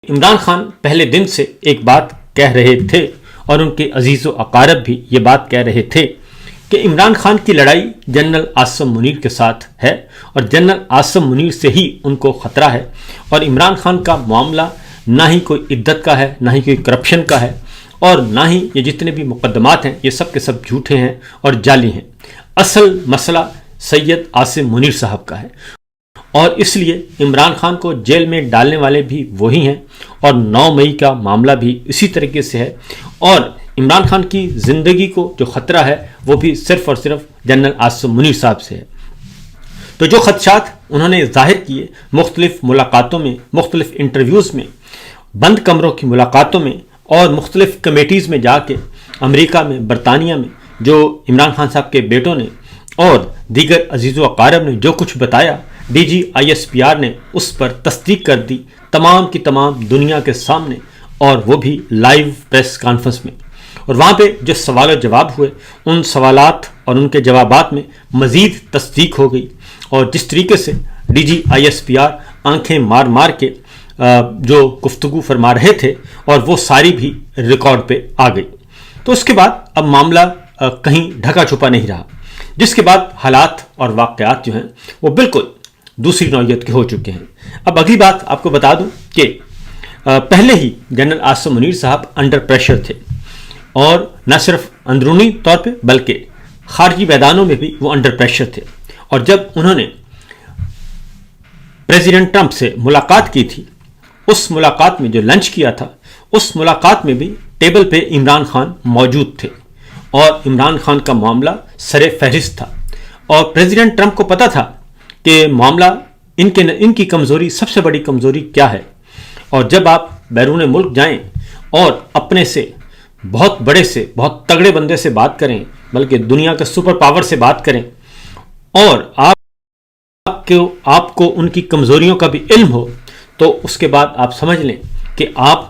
عمران خان پہلے دن سے ایک بات کہہ رہے تھے اور ان کے عزیز و اقارب بھی یہ بات کہہ رہے تھے کہ عمران خان کی لڑائی جنرل عاصم منیر کے ساتھ ہے اور جنرل عاصم منیر سے ہی ان کو خطرہ ہے، اور عمران خان کا معاملہ نہ ہی کوئی عدت کا ہے، نہ ہی کوئی کرپشن کا ہے، اور نہ ہی یہ جتنے بھی مقدمات ہیں یہ سب کے سب جھوٹے ہیں اور جعلی ہیں۔ اصل مسئلہ سید عاصم منیر صاحب کا ہے، اور اس لیے عمران خان کو جیل میں ڈالنے والے بھی وہی ہیں، اور 9 مئی کا معاملہ بھی اسی طریقے سے ہے، اور عمران خان کی زندگی کو جو خطرہ ہے وہ بھی صرف اور صرف جنرل عاصم منیر صاحب سے ہے۔ تو جو خدشات انہوں نے ظاہر کیے مختلف ملاقاتوں میں، مختلف انٹرویوز میں، بند کمروں کی ملاقاتوں میں، اور مختلف کمیٹیز میں جا کے امریکہ میں، برطانیہ میں، جو عمران خان صاحب کے بیٹوں نے اور دیگر عزیز و اقارب نے جو کچھ بتایا، ڈی جی ISPR نے اس پر تصدیق کر دی تمام کی تمام دنیا کے سامنے، اور وہ بھی لائیو پریس کانفرنس میں۔ اور وہاں پہ جو سوال و جواب ہوئے، ان سوالات اور ان کے جوابات میں مزید تصدیق ہو گئی، اور جس طریقے سے ڈی جی ISPR آنکھیں مار مار کے جو گفتگو فرما رہے تھے، اور وہ ساری بھی ریکارڈ پہ آ گئی۔ تو اس کے بعد اب معاملہ کہیں ڈھکا چھپا نہیں رہا، جس کے بعد حالات اور واقعات جو ہیں وہ بالکل دوسری نوعیت کے ہو چکے ہیں۔ اب اگلی بات آپ کو بتا دوں کہ پہلے ہی جنرل عاصم منیر صاحب انڈر پریشر تھے، اور نہ صرف اندرونی طور پہ بلکہ خارجی میدانوں میں بھی وہ انڈر پریشر تھے۔ اور جب انہوں نے پریزیڈنٹ ٹرمپ سے ملاقات کی تھی، اس ملاقات میں جو لنچ کیا تھا، اس ملاقات میں بھی ٹیبل پہ عمران خان موجود تھے، اور عمران خان کا معاملہ سر فہرست تھا، اور پریزیڈنٹ ٹرمپ کو پتا تھا کہ معاملہ ان کی کمزوری، سب سے بڑی کمزوری کیا ہے۔ اور جب آپ بیرون ملک جائیں اور اپنے سے بہت بڑے سے، بہت تگڑے بندے سے بات کریں، بلکہ دنیا کے سپر پاور سے بات کریں، اور آپ کو ان کی کمزوریوں کا بھی علم ہو، تو اس کے بعد آپ سمجھ لیں کہ آپ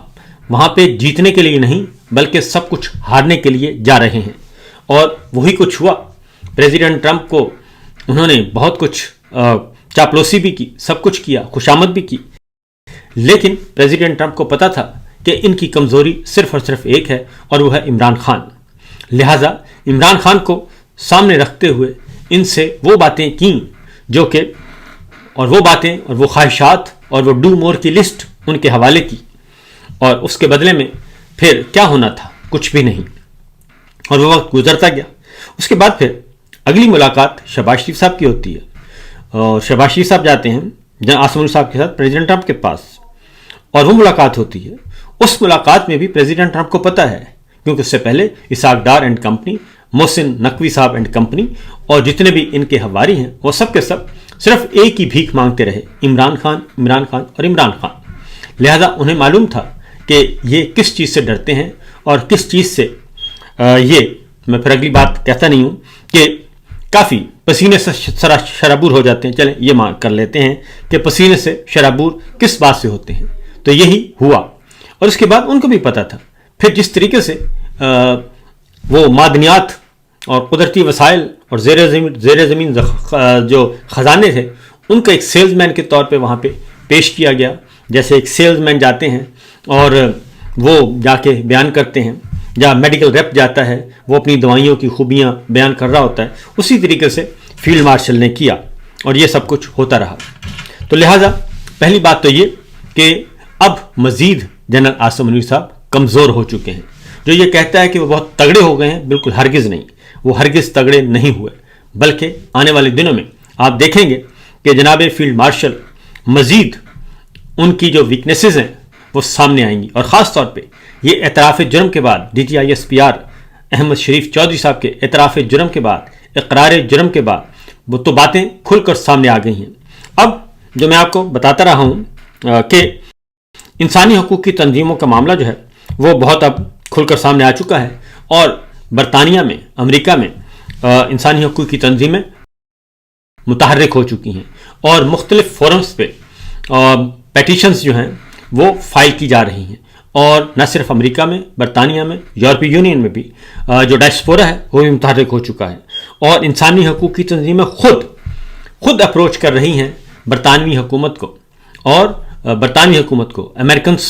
وہاں پہ جیتنے کے لیے نہیں بلکہ سب کچھ ہارنے کے لیے جا رہے ہیں۔ اور وہی کچھ ہوا۔ پریزیڈنٹ ٹرمپ کو انہوں نے بہت کچھ چاپلوسی بھی کی، سب کچھ کیا، خوشامد بھی کی، لیکن پریزیڈنٹ ٹرمپ کو پتا تھا کہ ان کی کمزوری صرف اور صرف ایک ہے، اور وہ ہے عمران خان۔ لہٰذا عمران خان کو سامنے رکھتے ہوئے ان سے وہ باتیں کیں جو کہ، اور وہ باتیں اور وہ خواہشات اور وہ ڈو مور کی لسٹ ان کے حوالے کی، اور اس کے بدلے میں پھر کیا ہونا تھا؟ کچھ بھی نہیں۔ اور وہ وقت گزرتا گیا۔ اس کے بعد پھر اگلی ملاقات شہباز شریف صاحب کی ہوتی ہے، اور شہباز شریف صاحب جاتے ہیں جنرل عاصم منیر صاحب کے ساتھ پریزیڈنٹ ٹرمپ کے پاس، اور وہ ملاقات ہوتی ہے۔ اس ملاقات میں بھی پریزیڈنٹ ٹرمپ کو پتہ ہے، کیونکہ اس سے پہلے اسحاق ڈار اینڈ کمپنی، محسن نقوی صاحب اینڈ کمپنی، اور جتنے بھی ان کے حواری ہیں، وہ سب کے سب صرف ایک ہی بھیک مانگتے رہے، عمران خان، عمران خان اور عمران خان۔ لہذا انہیں معلوم تھا کہ یہ کس چیز سے ڈرتے ہیں، اور کس چیز سے یہ، میں پھر اگلی بات کہتا نہیں ہوں کہ کافی پسینے سے شرابور ہو جاتے ہیں۔ چلیں یہ مان کر لیتے ہیں کہ پسینے سے شرابور کس بات سے ہوتے ہیں۔ تو یہی ہوا، اور اس کے بعد ان کو بھی پتا تھا پھر جس طریقے سے وہ معدنیات اور قدرتی وسائل اور زیر زمین جو خزانے تھے، ان کا ایک سیلز مین کے طور پہ وہاں پہ پیش کیا گیا۔ جیسے ایک سیلز مین جاتے ہیں اور وہ جا کے بیان کرتے ہیں، یا میڈیکل ریپ جاتا ہے، وہ اپنی دوائیوں کی خوبیاں بیان کر رہا ہوتا ہے، اسی طریقے سے فیلڈ مارشل نے کیا، اور یہ سب کچھ ہوتا رہا۔ تو لہٰذا پہلی بات تو یہ کہ اب مزید جنرل عاصم منیر صاحب کمزور ہو چکے ہیں۔ جو یہ کہتا ہے کہ وہ بہت تگڑے ہو گئے ہیں، بالکل ہرگز نہیں، وہ ہرگز تگڑے نہیں ہوئے، بلکہ آنے والے دنوں میں آپ دیکھیں گے کہ جناب فیلڈ مارشل مزید ان کی جو ویکنیسز ہیں وہ سامنے آئیں گی، اور خاص طور پہ یہ اعتراف جرم کے بعد، ڈی جی ISPR احمد شریف چودھری صاحب کے اعتراف جرم کے بعد، اقرار جرم کے بعد، وہ تو باتیں کھل کر سامنے آ گئی ہیں۔ اب جو میں آپ کو بتاتا رہا ہوں کہ انسانی حقوق کی تنظیموں کا معاملہ جو ہے وہ بہت اب کھل کر سامنے آ چکا ہے، اور برطانیہ میں، امریکہ میں انسانی حقوق کی تنظیمیں متحرک ہو چکی ہیں، اور مختلف فورمز پہ پیٹیشنز جو ہیں وہ فائل کی جا رہی ہیں، اور نہ صرف امریکہ میں، برطانیہ میں، یورپی یونین میں بھی جو ڈائسپورا ہے وہ بھی متحرک ہو چکا ہے، اور انسانی حقوق کی تنظیمیں خود اپروچ کر رہی ہیں برطانوی حکومت کو، اور برطانوی حکومت کو، امریکنس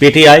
PTI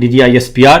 DGISPR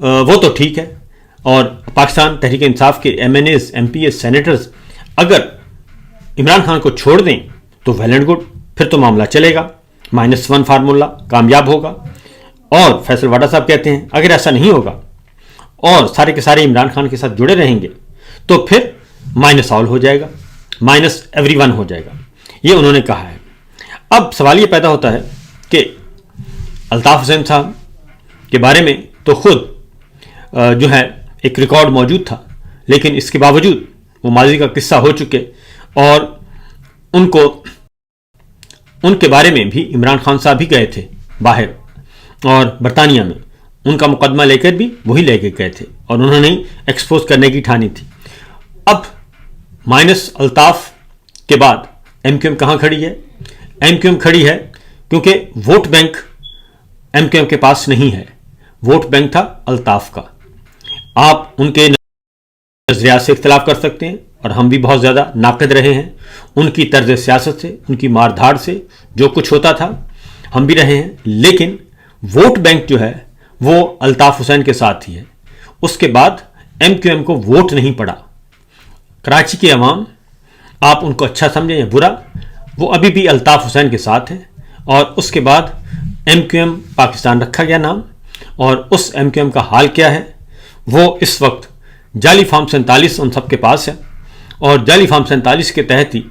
وہ تو ٹھیک ہے، اور پاکستان تحریک انصاف کے M N As, M P As, senators اگر عمران خان کو چھوڑ دیں تو ویل اینڈ گڈ، پھر تو معاملہ چلے گا، -1 فارمولہ کامیاب ہوگا. اور فیصل واڈا صاحب کہتے ہیں اگر ایسا نہیں ہوگا اور سارے کے سارے عمران خان کے ساتھ جڑے رہیں گے تو پھر مائنس آل ہو جائے گا، -everyone ہو جائے گا. یہ انہوں نے کہا ہے. اب سوال یہ پیدا ہوتا ہے کہ الطاف حسین صاحب کے بارے میں تو خود جو ہے ایک ریکارڈ موجود تھا، لیکن اس کے باوجود وہ ماضی کا قصہ ہو چکے، اور ان کے بارے میں بھی عمران خان صاحب ہی گئے تھے باہر، اور برطانیہ میں ان کا مقدمہ لے کر بھی وہی لے کے گئے تھے، اور انہوں نے ایکسپوز کرنے کی ٹھانی تھی. اب مائنس الطاف کے بعد ایم کیو ایم کہاں کھڑی ہے؟ ایم کیو ایم کھڑی ہے کیونکہ vote bank M Q M کے پاس نہیں ہے، ووٹ بینک تھا الطاف کا. آپ ان کے نظریات سے اختلاف کر سکتے ہیں، اور ہم بھی بہت زیادہ ناقد رہے ہیں ان کی طرز سیاست سے، ان کی مار دھاڑ سے، جو کچھ ہوتا تھا ہم بھی رہے ہیں، لیکن ووٹ بینک جو ہے وہ الطاف حسین کے ساتھ ہی ہے. اس کے بعد ایم کیو ایم کو ووٹ نہیں پڑا. کراچی کے عوام، آپ ان کو اچھا سمجھیں یا برا، وہ ابھی بھی الطاف حسین کے ساتھ ہیں. اور اس کے بعد ایم کیو ایم پاکستان رکھا گیا نام، اور اس ایم کیو ایم کا حال کیا ہے؟ وہ اس وقت جعلی فارم 47 ان سب کے پاس ہے، اور جعلی فارم 47 کے تحت ہی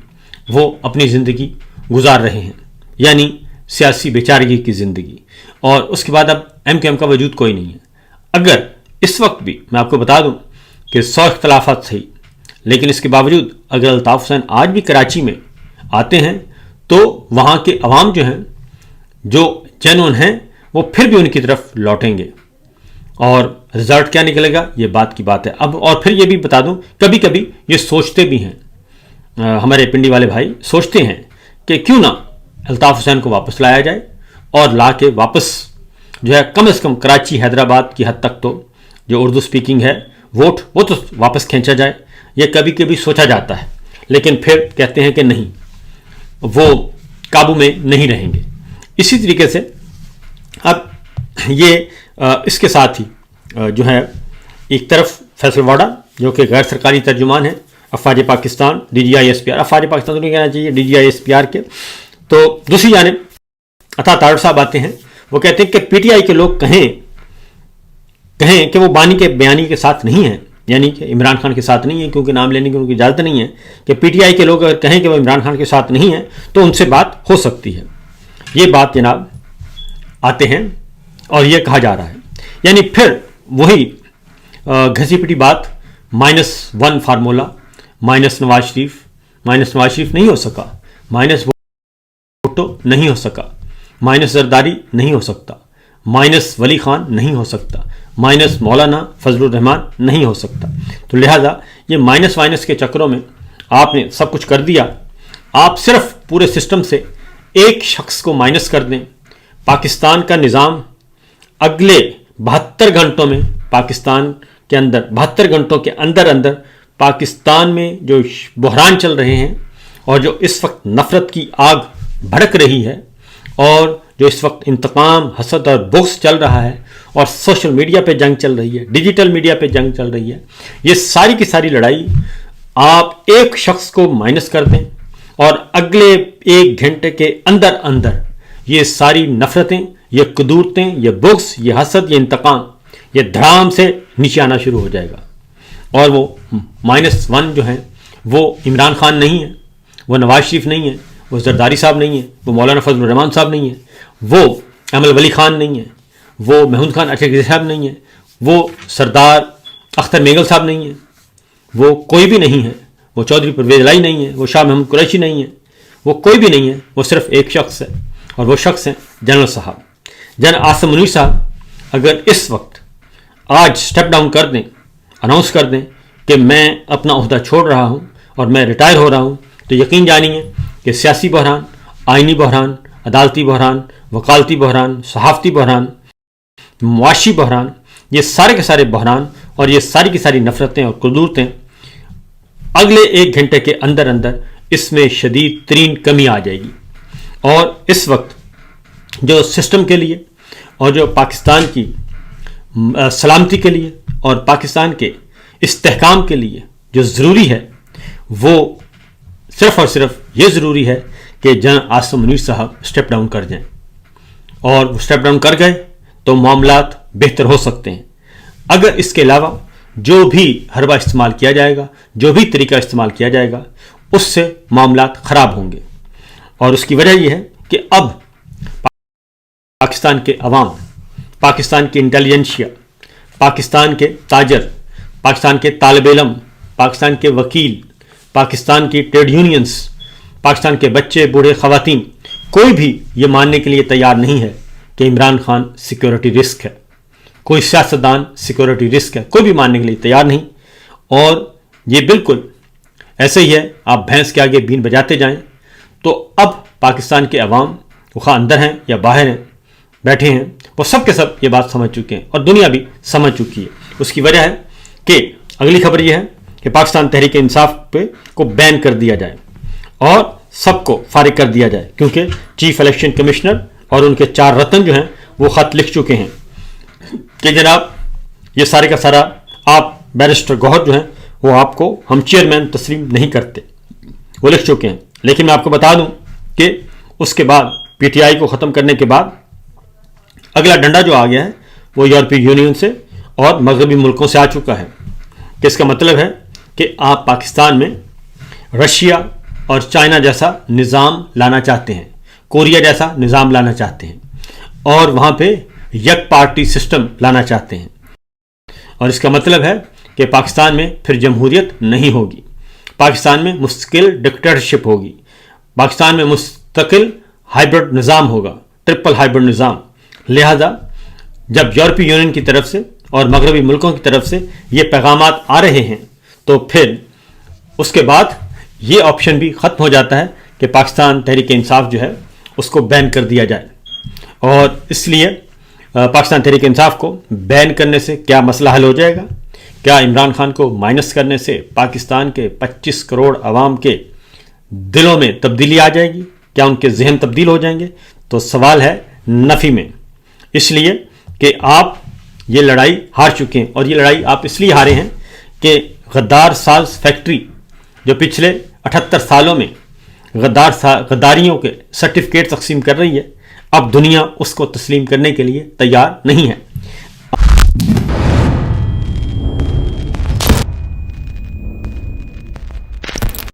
وہ اپنی زندگی گزار رہے ہیں، یعنی سیاسی بیچارگی کی زندگی. اور اس کے بعد اب ایم کیو ایم کا وجود کوئی نہیں ہے. اگر اس وقت بھی میں آپ کو بتا دوں کہ 100 اختلافات صحیح، لیکن اس کے باوجود اگر الطاف حسین آج بھی کراچی میں آتے ہیں تو وہاں کے عوام جو ہیں، جو جینون ہیں، وہ پھر بھی ان کی طرف لوٹیں گے. اور رزلٹ کیا نکلے گا یہ بات کی بات ہے. اب اور پھر یہ بھی بتا دوں، کبھی کبھی یہ سوچتے بھی ہیں ہمارے پنڈی والے بھائی، سوچتے ہیں کہ کیوں نہ الطاف حسین کو واپس لایا جائے، اور لا کے واپس جو ہے کم از کم کراچی حیدرآباد کی حد تک تو جو اردو سپیکنگ ہے ووٹ، وہ تو واپس کھینچا جائے. یہ کبھی کبھی سوچا جاتا ہے، لیکن پھر کہتے ہیں کہ نہیں، وہ قابو میں نہیں رہیں گے. اسی طریقے سے اب یہ اس کے ساتھ ہی جو ہے ایک طرف فیصل واڈا جو کہ غیر سرکاری ترجمان ہے افواج Pakistan, D G I S P R, افواج پاکستان تو نہیں کہنا چاہیے، D G I S P R کے. تو دوسری جانب عطا طاہر صاحب آتے ہیں، وہ کہتے ہیں کہ پی ٹی آئی کے لوگ کہیں کہ وہ بانی کے بیانی کے ساتھ نہیں ہیں، یعنی کہ عمران خان کے ساتھ نہیں ہے، کیونکہ نام لینے کی ان کی اجازت نہیں ہے، کہ پی ٹی آئی کے لوگ اگر کہیں کہ وہ عمران خان کے ساتھ نہیں ہیں تو ان سے بات ہو سکتی ہے. یہ بات جناب آتے ہیں اور یہ کہا جا رہا ہے، یعنی پھر وہی گھسی پٹی بات، -1 فارمولہ، نواز شریف نہیں ہو سکا، بھٹو نہیں ہو سکا، زرداری نہیں ہو سکتا، ولی خان نہیں ہو سکتا، مولانا فضل الرحمان نہیں ہو سکتا. تو لہٰذا یہ مائنس کے چکروں میں آپ نے سب کچھ کر دیا. آپ صرف پورے سسٹم سے ایک شخص کو مائنس کر دیں، پاکستان کا نظام اگلے 72 گھنٹوں میں پاکستان کے اندر 72 گھنٹوں کے اندر پاکستان میں جو بحران چل رہے ہیں، اور جو اس وقت نفرت کی آگ بھڑک رہی ہے، اور جو اس وقت انتقام، حسد اور بغض چل رہا ہے، اور سوشل میڈیا پہ جنگ چل رہی ہے، ڈیجیٹل میڈیا پہ جنگ چل رہی ہے، یہ ساری کی ساری لڑائی آپ ایک شخص کو مائنس کر دیں، اور اگلے 1 گھنٹے کے اندر یہ ساری نفرتیں، یہ قدورتیں، یہ بغض، یہ حسد، یہ انتقام، یہ دھڑام سے نیچے آنا شروع ہو جائے گا. اور وہ -1 جو ہیں وہ عمران خان نہیں ہے، وہ نواز شریف نہیں ہے، وہ زرداری صاحب نہیں ہے، وہ مولانا فضل الرحمان صاحب نہیں ہے، وہ احمد ولی خان نہیں ہے، وہ محمود خان اچھے صاحب نہیں ہے، وہ سردار اختر میگل صاحب نہیں ہے، وہ کوئی بھی نہیں ہے، وہ چودھری پرویز الہی نہیں ہے، وہ شاہ محمود قریشی نہیں ہے، وہ کوئی بھی نہیں ہے. وہ صرف ایک شخص ہے، اور وہ شخص ہیں جنرل صاحب، جنرل عاصم منیر صاحب. اگر اس وقت آج سٹیپ ڈاؤن کر دیں، اناؤنس کر دیں کہ میں اپنا عہدہ چھوڑ رہا ہوں اور میں ریٹائر ہو رہا ہوں، تو یقین جانیے کہ سیاسی بحران، آئینی بحران، عدالتی بحران، وکالتی بحران، صحافتی بحران، معاشی بحران، یہ سارے کے سارے بحران اور یہ ساری کی ساری نفرتیں اور قدورتیں اگلے 1 گھنٹے کے اندر اس میں شدید ترین کمی آ جائے گی. اور اس وقت جو سسٹم کے لیے اور جو پاکستان کی سلامتی کے لیے اور پاکستان کے استحکام کے لیے جو ضروری ہے وہ صرف اور صرف یہ ضروری ہے کہ جنرل عاصم منیر صاحب اسٹیپ ڈاؤن کر جائیں، اور وہ اسٹیپ ڈاؤن کر گئے تو معاملات بہتر ہو سکتے ہیں۔ اگر اس کے علاوہ جو بھی حربہ استعمال کیا جائے گا، جو بھی طریقہ استعمال کیا جائے گا، اس سے معاملات خراب ہوں گے، اور اس کی وجہ یہ ہے کہ اب پاکستان کے عوام، پاکستان کی انٹیلیجنسیا، پاکستان کے تاجر، پاکستان کے طالب علم، پاکستان کے وکیل، پاکستان کی ٹریڈ یونینز، پاکستان کے بچے، بوڑھے، خواتین، کوئی بھی یہ ماننے کے لیے تیار نہیں ہے کہ عمران خان سیکیورٹی رسک ہے، کوئی سیاستدان سیکیورٹی رسک ہے، کوئی بھی ماننے کے لیے تیار نہیں۔ اور یہ بالکل ایسے ہی ہے، آپ بھینس کے آگے بین بجاتے جائیں تو اب پاکستان کے عوام، وہ خواہ اندر ہیں یا باہر ہیں، بیٹھے ہیں، وہ سب کے سب یہ بات سمجھ چکے ہیں، اور دنیا بھی سمجھ چکی ہے۔ اس کی وجہ ہے کہ اگلی خبر یہ ہے کہ پاکستان تحریک انصاف کو بین کر دیا جائے اور سب کو فارغ کر دیا جائے، کیونکہ چیف الیکشن کمشنر اور ان کے 4 رتن جو ہیں وہ خط لکھ چکے ہیں کہ جناب یہ سارے کا سارا آپ بیرسٹر گوہر جو ہیں وہ آپ کو ہم چیئرمین تسلیم نہیں کرتے، وہ لکھ چکے ہیں۔ لیکن میں آپ کو بتا دوں کہ اس کے بعد پی ٹی آئی کو ختم کرنے کے بعد اگلا ڈنڈا جو آ گیا ہے وہ یورپی یونین سے اور مغربی ملکوں سے آ چکا ہے، کہ اس کا مطلب ہے کہ آپ پاکستان میں رشیا اور چائنا جیسا نظام لانا چاہتے ہیں، کوریا جیسا نظام لانا چاہتے ہیں، اور وہاں پہ یک پارٹی سسٹم لانا چاہتے ہیں، اور اس کا مطلب ہے کہ پاکستان میں پھر جمہوریت نہیں ہوگی، پاکستان میں مستقل ڈکٹیٹرشپ ہوگی، پاکستان میں مستقل ہائیبرڈ نظام ہوگا، ٹرپل ہائیبرڈ نظام۔ لہذا جب یورپی یونین کی طرف سے اور مغربی ملکوں کی طرف سے یہ پیغامات آ رہے ہیں تو پھر اس کے بعد یہ آپشن بھی ختم ہو جاتا ہے کہ پاکستان تحریک انصاف جو ہے اس کو بین کر دیا جائے۔ اور اس لیے پاکستان تحریک انصاف کو بین کرنے سے کیا مسئلہ حل ہو جائے گا؟ کیا عمران خان کو مائنس کرنے سے پاکستان کے 25 کروڑ عوام کے دلوں میں تبدیلی آ جائے گی؟ کیا ان کے ذہن تبدیل ہو جائیں گے؟ تو سوال ہے نفی میں، اس لیے کہ آپ یہ لڑائی ہار چکے ہیں، اور یہ لڑائی آپ اس لیے ہارے ہیں کہ غدار ساز فیکٹری جو پچھلے 78 سالوں میں غداریوں کے سرٹیفکیٹ تقسیم کر رہی ہے، اب دنیا اس کو تسلیم کرنے کے لیے تیار نہیں ہے۔